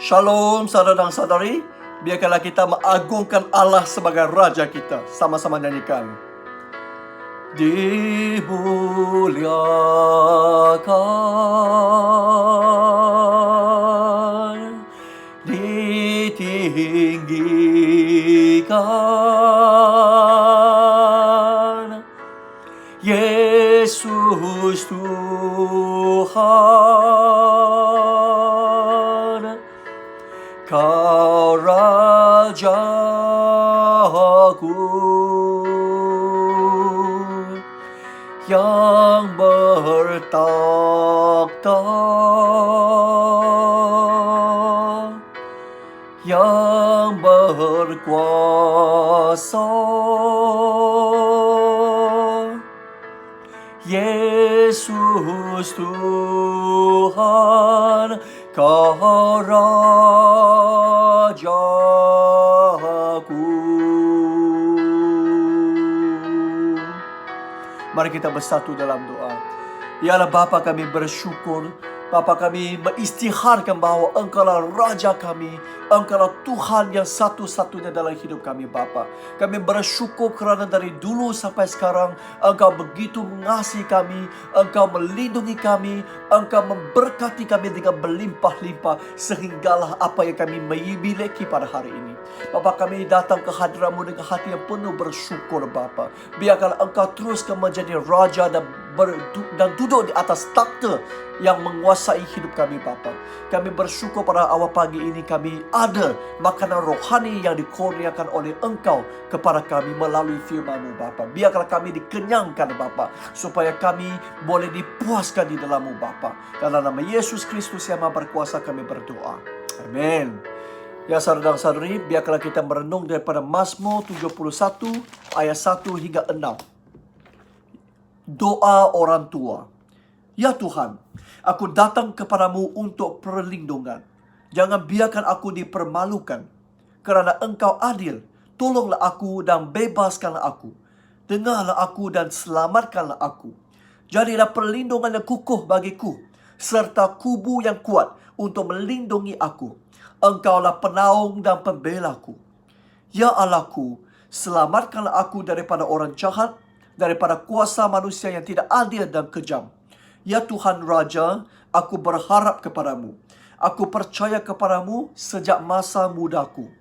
Shalom saudara dan saudari. Biarkanlah kita mengagungkan Allah sebagai Raja kita. Sama-sama nyanyikan. Dimuliakan, ditinggikan, Yesus Tuhan, Kau Rajaku yang bertakhta, yang berkuasa, Yesus Tuhan, Kau Rajaku. Mari kita bersatu dalam doa. Ya Allah Bapa, kami bersyukur. Bapa, kami mengisytiharkan bahawa Engkaulah Raja kami. Engkaulah Tuhan yang satu-satunya dalam hidup kami Bapa. Kami bersyukur kerana dari dulu sampai sekarang Engkau begitu mengasihi kami. Engkau melindungi kami. Engkau memberkati kami dengan berlimpah-limpah. Sehinggalah apa yang kami miliki pada hari ini. Bapa, kami datang ke hadirat-Mu dengan hati yang penuh bersyukur Bapa. Biarkanlah Engkau teruskan menjadi Raja dan duduk di atas takhta yang menguasai hidup kami Bapa. Kami bersyukur pada awal pagi ini kami ada makanan rohani yang dikurniakan oleh Engkau kepada kami melalui firman-Mu Bapa. Biarkanlah kami dikenyangkan Bapa, supaya kami boleh dipuaskan di dalam-Mu Bapa. Dalam nama Yesus Kristus yang Maha Berkuasa kami berdoa. Amin. Ya saudara dan saudari, biarkanlah kita merenung daripada Mazmur 71 ayat 1 hingga 6. Doa orang tua. Ya Tuhan, aku datang kepadamu untuk perlindungan. Jangan biarkan aku dipermalukan. Kerana Engkau adil, tolonglah aku dan bebaskanlah aku. Dengarlah aku dan selamatkanlah aku. Jadilah perlindungan yang kukuh bagiku, serta kubu yang kuat untuk melindungi aku. Engkaulah penaung dan pembelaku. Ya Allahku, selamatkanlah aku daripada orang jahat, daripada kuasa manusia yang tidak adil dan kejam. Ya Tuhan Raja, aku berharap kepadamu. Aku percaya kepadamu sejak masa mudaku.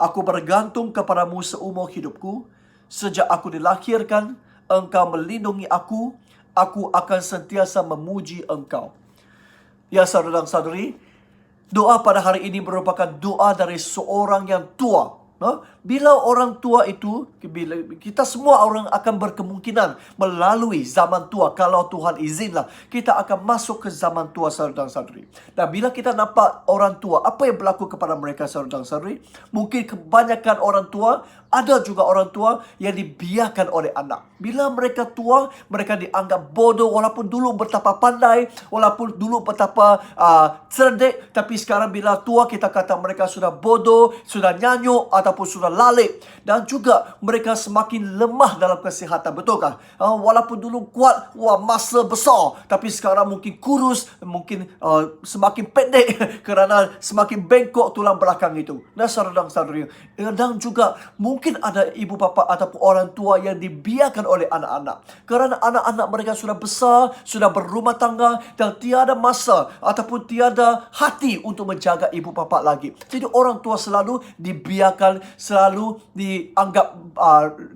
Aku bergantung kepadamu seumur hidupku. Sejak aku dilahirkan, Engkau melindungi aku. Aku akan sentiasa memuji Engkau. Ya saudara dan saudari, doa pada hari ini merupakan doa dari seorang yang tua. Bila orang tua itu, bila kita semua orang akan berkemungkinan melalui zaman tua. Kalau Tuhan izinlah, kita akan masuk ke zaman tua saudara dan saudari. Dan bila kita nampak orang tua, apa yang berlaku kepada mereka saudara dan saudari? Mungkin kebanyakan orang tua, ada juga orang tua yang dibiarkan oleh anak. Bila mereka tua, mereka dianggap bodoh. Walaupun dulu betapa pandai, walaupun dulu betapa cerdik, tapi sekarang bila tua kita kata mereka sudah bodoh, sudah nyanyuk ataupun sudah lalai. Dan juga mereka semakin lemah dalam kesihatan. Betulkah? Walaupun dulu kuat, masa besar, tapi sekarang mungkin kurus, mungkin semakin pendek kerana semakin bengkok tulang belakang itu. Dan saudara dan saudari, dan juga mungkin ada ibu bapa ataupun orang tua yang dibiarkan oleh anak-anak. Kerana anak-anak mereka sudah besar, sudah berumah tangga dan tiada masa ataupun tiada hati untuk menjaga ibu bapa lagi. Jadi orang tua selalu dibiarkan, selalu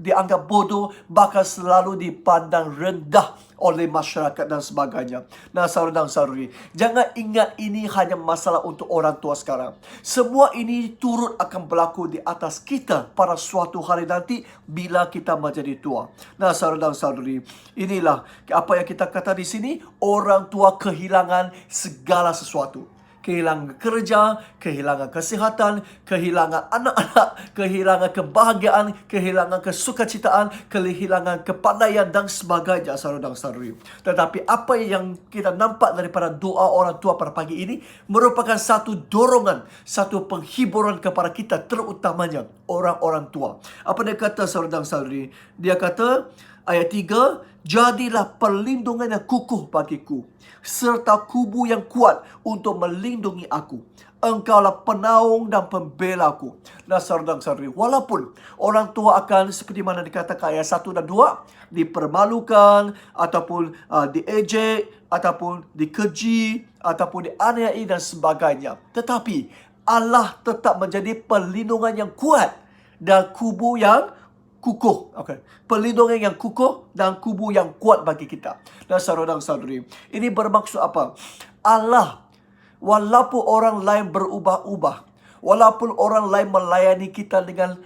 dianggap bodoh, bahkan selalu dipandang rendah oleh masyarakat dan sebagainya. Nah saudara dan saudari, jangan ingat ini hanya masalah untuk orang tua sekarang. Semua ini turut akan berlaku di atas kita pada suatu hari nanti bila kita menjadi tua. Nah saudara dan saudari, inilah apa yang kita kata di sini, orang tua kehilangan segala sesuatu. Kehilangan kerja, kehilangan kesihatan, kehilangan anak-anak, kehilangan kebahagiaan, kehilangan kesukacitaan, kehilangan kepandaian dan sebagainya saudara dan saudari. Tetapi apa yang kita nampak daripada doa orang tua pada pagi ini merupakan satu dorongan, satu penghiburan kepada kita, terutamanya orang-orang tua. Apa dia kata saudara dan saudari? Dia kata ayat 3, jadilah perlindungan yang kukuh bagiku, serta kubu yang kuat untuk melindungi aku. Engkaulah penaung dan pembelaku. Nah, saudara-saudari, walaupun orang tua akan seperti mana dikatakan ayat 1 dan 2, dipermalukan, ataupun diejek, ataupun dikeji, ataupun dianiayai dan sebagainya. Tetapi Allah tetap menjadi perlindungan yang kuat dan kubu yang kukuh. Okay. Perlindungan yang kukuh dan kubu yang kuat bagi kita. Dan saudara-saudari, ini bermaksud apa? Allah, walaupun orang lain berubah-ubah, walaupun orang lain melayani kita dengan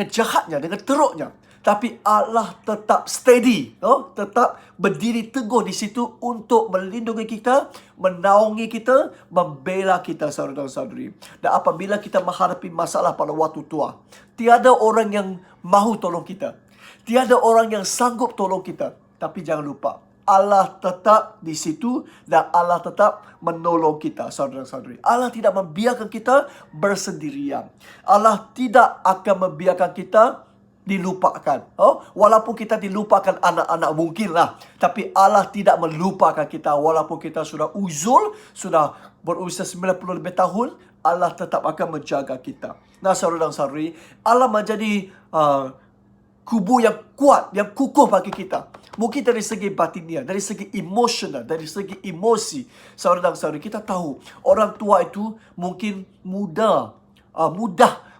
jahatnya, dengan teruknya, tapi Allah tetap steady, tetap berdiri teguh di situ untuk melindungi kita, menaungi kita, membela kita, saudara-saudari. Dan apabila kita menghadapi masalah pada waktu tua, tiada orang yang mahu tolong kita, tiada orang yang sanggup tolong kita. Tapi jangan lupa, Allah tetap di situ dan Allah tetap menolong kita, saudara-saudari. Allah tidak membiarkan kita bersendirian. Allah tidak akan membiarkan kita dilupakan. Walaupun kita dilupakan anak-anak mungkinlah, tapi Allah tidak melupakan kita. Walaupun kita sudah uzul, sudah berusia 90 lebih tahun, Allah tetap akan menjaga kita. Nah, saudara-saudari, Allah menjadi kubu yang kuat, yang kukuh bagi kita. Mungkin dari segi batinia, dari segi emosional, dari segi emosi. Saudara-saudari, kita tahu orang tua itu mungkin mudah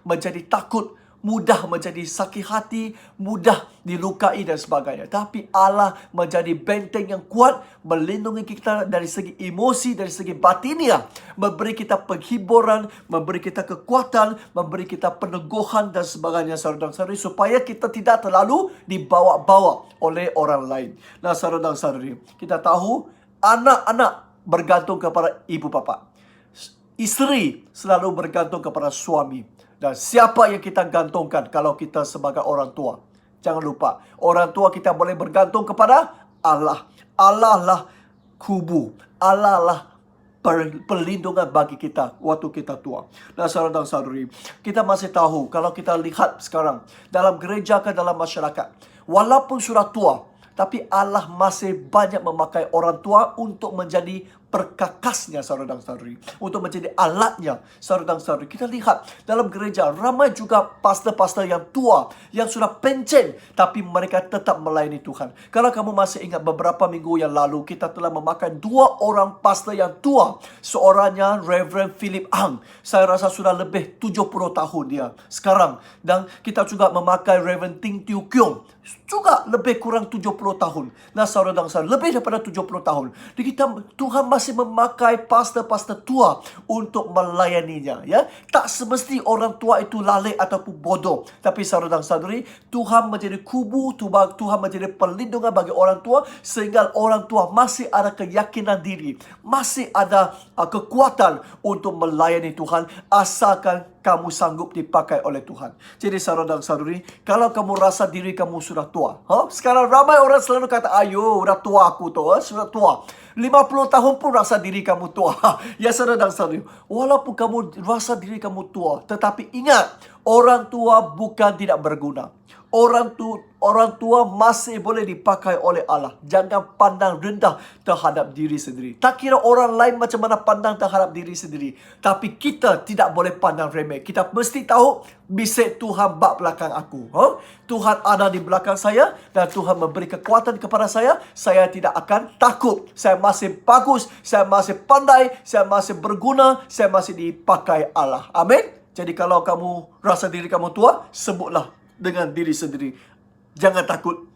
menjadi takut, mudah menjadi sakit hati, mudah dilukai dan sebagainya. Tapi Allah menjadi benteng yang kuat, melindungi kita dari segi emosi, dari segi batinia, memberi kita penghiburan, memberi kita kekuatan, memberi kita peneguhan dan sebagainya, saudara-saudari, supaya kita tidak terlalu dibawa-bawa oleh orang lain. Nah, saudara-saudari, kita tahu anak-anak bergantung kepada ibu bapa. Isteri selalu bergantung kepada suami. Dan siapa yang kita gantungkan kalau kita sebagai orang tua? Jangan lupa, orang tua kita boleh bergantung kepada Allah. Allah lah kubu. Allah lah perlindungan bagi kita waktu kita tua. Nah, saudara-saudari, kita masih tahu kalau kita lihat sekarang dalam gereja ke dalam masyarakat, walaupun sudah tua, tapi Allah masih banyak memakai orang tua untuk menjadi perkakasnya, saudara-saudari, untuk menjadi alatnya, saudara-saudari. Kita lihat dalam gereja ramai juga pastor-pastor yang tua, yang sudah pencen, tapi mereka tetap melayani Tuhan. Kalau kamu masih ingat beberapa minggu yang lalu, kita telah memakai 2 orang pastor yang tua. Seorangnya Reverend Philip Ang. Saya rasa sudah lebih 70 tahun dia sekarang. Dan kita juga memakai Reverend Ting Tiu Kiong, juga lebih kurang 70 tahun. Nah, saudara-saudara, lebih daripada 70 tahun. Jadi Tuhan masih memakai pastor-pastor tua untuk melayaninya, ya. Tak semesti orang tua itu lalai ataupun bodoh, tapi saudara-saudari, Tuhan menjadi kubu, Tuhan menjadi perlindungan bagi orang tua, sehingga orang tua masih ada keyakinan diri, masih ada kekuatan untuk melayani Tuhan, asalkan kamu sanggup dipakai oleh Tuhan. Jadi saudara-saudari, kalau kamu rasa diri kamu sudah tua, sekarang ramai orang selalu kata, ayo, udah tua aku tu, sudah tua. 50 tahun pun rasa diri kamu tua. Ya, saudara-saudari, walaupun kamu rasa diri kamu tua, tetapi ingat, orang tua bukan tidak berguna. Orang tua masih boleh dipakai oleh Allah. Jangan pandang rendah terhadap diri sendiri. Tak kira orang lain macam mana pandang terhadap diri sendiri, tapi kita tidak boleh pandang remeh. Kita mesti tahu, bisik Tuhan bak belakang aku. Tuhan ada di belakang saya dan Tuhan memberi kekuatan kepada saya. Saya tidak akan takut. Saya masih bagus, saya masih pandai, saya masih berguna, saya masih dipakai Allah. Amin. Jadi kalau kamu rasa diri kamu tua, sebutlah dengan diri sendiri, jangan takut,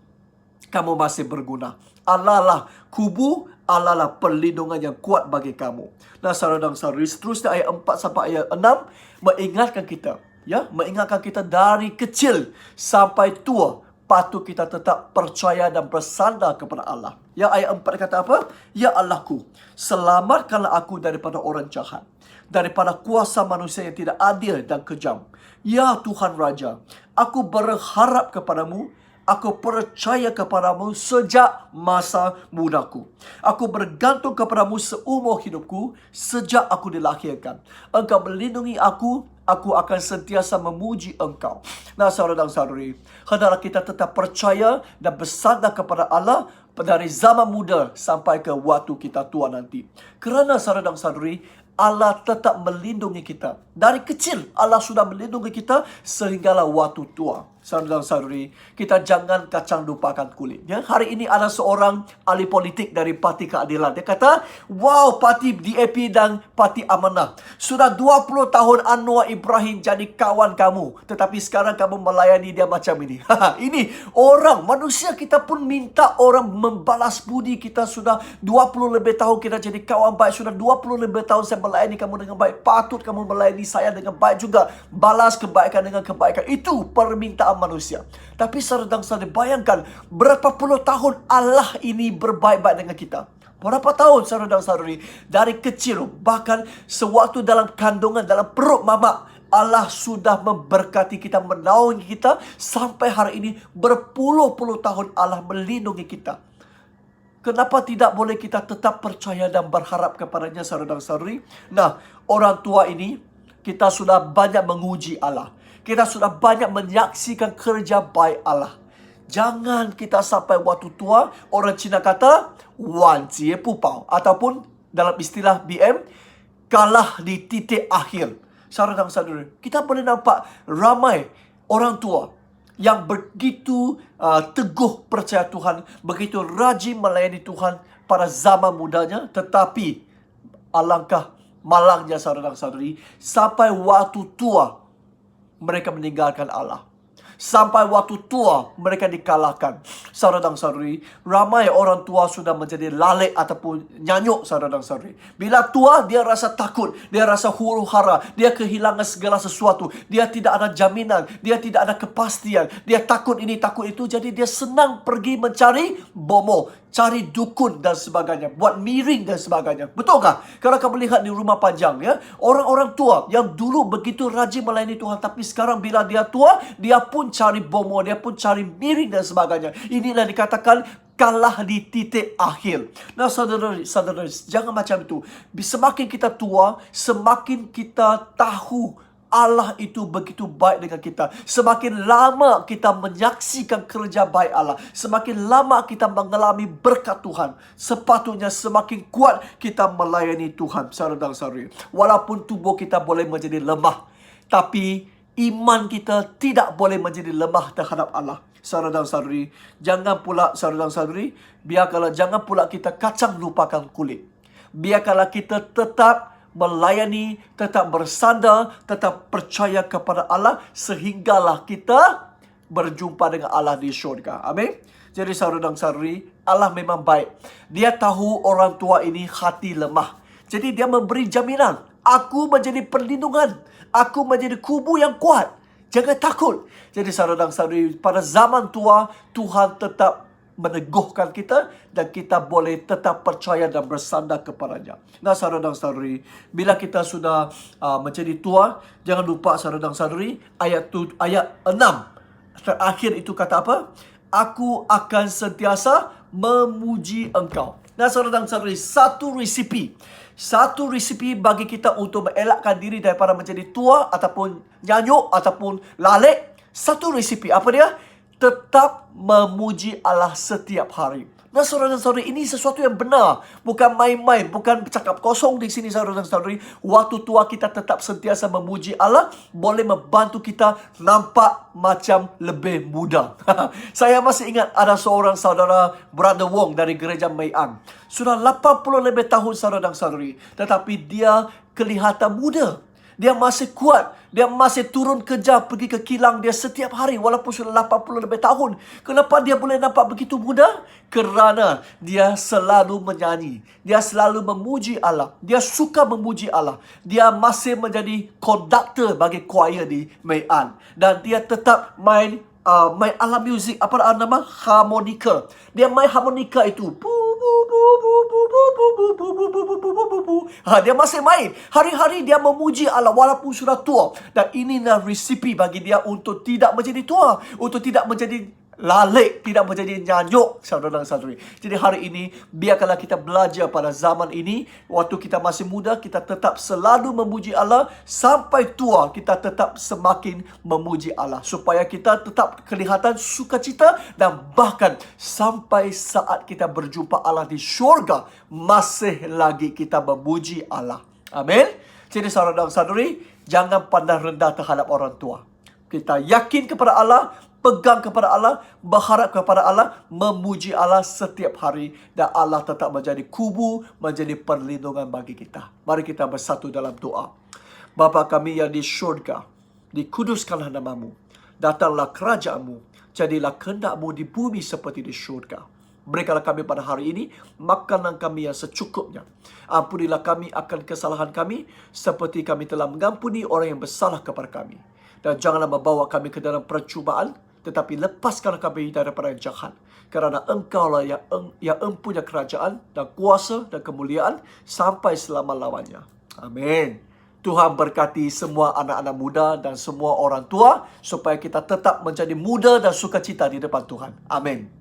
kamu masih berguna. Allah lah kubu, Allah lah perlindungan yang kuat bagi kamu. Nah, saudara-saudari, seterusnya ayat 4 sampai ayat 6 mengingatkan kita, ya, mengingatkan kita dari kecil sampai tua, patut kita tetap percaya dan bersandar kepada Allah. Ya, ayat 4 kata apa? Ya Allahku, selamatkanlah aku daripada orang jahat, daripada kuasa manusia yang tidak adil dan kejam. Ya Tuhan Raja, aku berharap kepadamu, aku percaya kepadamu sejak masa mudaku. Aku bergantung kepadamu seumur hidupku, sejak aku dilahirkan. Engkau melindungi aku akan sentiasa memuji Engkau. Nah, saudara-saudari, hendaklah kita tetap percaya dan bersandar kepada Allah dari zaman muda sampai ke waktu kita tua nanti. Kerana saudara-saudari, Allah tetap melindungi kita. Dari kecil Allah sudah melindungi kita sehinggalah waktu tua. Saudara-saudari, kita jangan kacang lupakan kulit. Ya, hari ini ada seorang ahli politik dari Parti Keadilan. Dia kata, wow, Parti DAP dan Parti Amanah. Sudah 20 tahun Anwar Ibrahim jadi kawan kamu. Tetapi sekarang kamu melayani dia macam ini. Ini orang, manusia, kita pun minta orang membalas budi. Kita sudah 20 lebih tahun kita jadi kawan baik. Sudah 20 lebih tahun saya melayani kamu dengan baik. Patut kamu melayani saya dengan baik juga. Balas kebaikan dengan kebaikan. Itu permintaan manusia. Tapi saudara-saudara, bayangkan berapa puluh tahun Allah ini berbaik-baik dengan kita. Berapa tahun saudara-saudari, dari kecil, bahkan sewaktu dalam kandungan, dalam perut mama, Allah sudah memberkati kita, menaungi kita. Sampai hari ini berpuluh-puluh tahun Allah melindungi kita. Kenapa tidak boleh kita tetap percaya dan berharap kepadanya, saudara-saudari? Nah, orang tua ini, kita sudah banyak menguji Allah. Kita sudah banyak menyaksikan kerja baik Allah. Jangan kita sampai waktu tua, orang Cina kata, wan jie pu pao. Ataupun dalam istilah BM, kalah di titik akhir. Saudara-saudara, kita boleh nampak ramai orang tua yang begitu teguh percaya Tuhan, begitu rajin melayani Tuhan pada zaman mudanya. Tetapi alangkah malangnya saudara-saudari, sampai waktu tua mereka meninggalkan Allah. Sampai waktu tua mereka dikalahkan. Saudara dan saudari, ramai orang tua sudah menjadi lalai ataupun nyanyuk, saudara dan saudari. Bila tua, dia rasa takut, dia rasa huru hara, dia kehilangan segala sesuatu, dia tidak ada jaminan, dia tidak ada kepastian, dia takut ini, takut itu. Jadi dia senang pergi mencari bomo, cari dukun dan sebagainya, buat miring dan sebagainya. Betulkah? Kalau kamu lihat di rumah panjang, ya, orang-orang tua yang dulu begitu rajin melayani Tuhan, tapi sekarang bila dia tua, dia pun cari bomo, dia pun cari miring dan sebagainya. Inilah dikatakan kalah di titik akhir. Nah, saudara-saudara, jangan macam itu. Semakin kita tua, semakin kita tahu Allah itu begitu baik dengan kita. Semakin lama kita menyaksikan kerja baik Allah, semakin lama kita mengalami berkat Tuhan, sepatutnya semakin kuat kita melayani Tuhan, saudara dan saudari. Walaupun tubuh kita boleh menjadi lemah, tapi iman kita tidak boleh menjadi lemah terhadap Allah. Saudara dan saudari, jangan pula saudara dan saudari, jangan pula kita kacang lupakan kulit. Biarkanlah kita tetap melayani, tetap bersandar, tetap percaya kepada Allah sehinggalah kita berjumpa dengan Allah di syurga. Amin. Jadi saudara dan saudari, Allah memang baik. Dia tahu orang tua ini hati lemah. Jadi dia memberi jaminan, aku menjadi perlindungan, aku menjadi kubu yang kuat. Jangan takut. Jadi saudara dan saudari, pada zaman tua Tuhan tetap meneguhkan kita dan kita boleh tetap percaya dan bersandar kepadanya. Nah, saudara dan saudari, bila kita sudah menjadi tua, jangan lupa saudara dan saudari, ayat 6 terakhir itu kata apa? Aku akan sentiasa memuji engkau. Nah, saudara dan saudari, satu resipi bagi kita untuk mengelakkan diri daripada menjadi tua ataupun nyanyuk ataupun lalai. Satu resipi, apa dia? Tetap memuji Allah setiap hari. Nah, saudara dan saudari, ini sesuatu yang benar. Bukan main-main, bukan cakap kosong di sini, saudara dan saudari. Waktu tua kita tetap sentiasa memuji Allah, boleh membantu kita nampak macam lebih muda. Saya masih ingat ada seorang saudara, Brother Wong dari gereja Mei An. Sudah 80 lebih tahun, saudara dan saudari. Tetapi dia kelihatan muda. Dia masih kuat. Dia masih turun kerja, pergi ke kilang dia setiap hari walaupun sudah 80 lebih tahun. Kenapa dia boleh nampak begitu muda? Kerana dia selalu menyanyi. Dia selalu memuji Allah. Dia suka memuji Allah. Dia masih menjadi konduktor bagi choir di Mei An. Dan dia tetap main alat muzik, apa nama? Harmonika. Dia main harmonika itu. Dia masih main. Hari-hari dia memuji Allah walaupun sudah tua. Dan inilah resipi bagi dia untuk tidak menjadi tua, untuk tidak menjadi lalai, tidak menjadi nyanyuk, saudara dan saudari. Jadi hari ini, biarkanlah kita belajar pada zaman ini, waktu kita masih muda, kita tetap selalu memuji Allah. Sampai tua, kita tetap semakin memuji Allah. Supaya kita tetap kelihatan sukacita dan bahkan sampai saat kita berjumpa Allah di syurga, masih lagi kita memuji Allah. Amin. Jadi saudara dan saudari, jangan pandang rendah terhadap orang tua. Kita yakin kepada Allah, pegang kepada Allah, berharap kepada Allah, memuji Allah setiap hari, dan Allah tetap menjadi kubu, menjadi perlindungan bagi kita. Mari kita bersatu dalam doa. Bapa kami yang di syurga, dikuduskanlah namamu, datanglah kerajaanmu, jadilah kehendak-Mu di bumi seperti di syurga. Berikanlah kami pada hari ini makanan kami yang secukupnya. Ampunilah kami akan kesalahan kami, seperti kami telah mengampuni orang yang bersalah kepada kami. Dan janganlah membawa kami ke dalam percubaan, tetapi lepaskanlah kami daripada yang jahat. Kerana Engkaulah yang empunya kerajaan dan kuasa dan kemuliaan sampai selama-lamanya. Amin. Tuhan berkati semua anak-anak muda dan semua orang tua, supaya kita tetap menjadi muda dan sukacita di depan Tuhan. Amin.